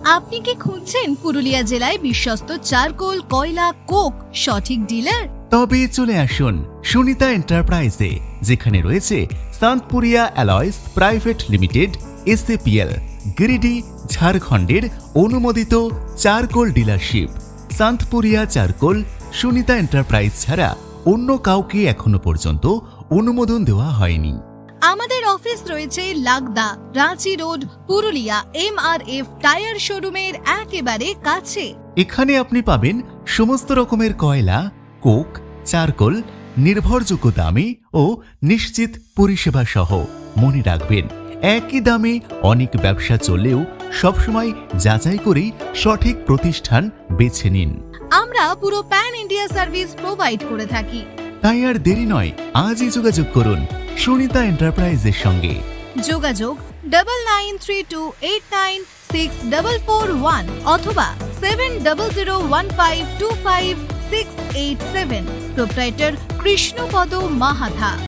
আপনি কি খুঁজছেন পুরুলিয়া জেলায় বিশ্বস্ত চারকোল, কয়লা, কোক সঠিক ডিলার? তবে চলে আসুন সুনিতা এন্টারপ্রাইজে, যেখানে রয়েছে Santpuria alloys private limited SAPL, Giridih, ঝাড়খণ্ডের অনুমোদিত charcoal dealership. Santpuria charcoal Sunita enterprise ছাড়া অন্য কাউকে এখনো পর্যন্ত অনুমোদন দেওয়া হয়নি। আমাদের অফিস রয়েছে Lagda, Ranchi road, Purulia MRF tyre শোরুমের একেবারে কাছে। এখানে আপনি পাবেন সমস্ত রকমের কয়লা, কোক, চারকোল নির্ভরযোগ্য দামে ও নিশ্চিত পরিষেবা সহ। মনে রাখবেন, একই দামে অনেক ব্যবসা চললেও সবসময় যাচাই করেই সঠিক প্রতিষ্ঠান বেছে নিন। আমরা পুরো প্যান ইন্ডিয়া সার্ভিস প্রোভাইড করে থাকি। তাই আর দেরি নয়, আজই যোগাযোগ করুন সুনিতা এন্টারপ্রাইজের সঙ্গে। যোগাযোগ 9932896441 অথবা 7001525687। প্রোপ্রাইটার কৃষ্ণপদ মাহাথা।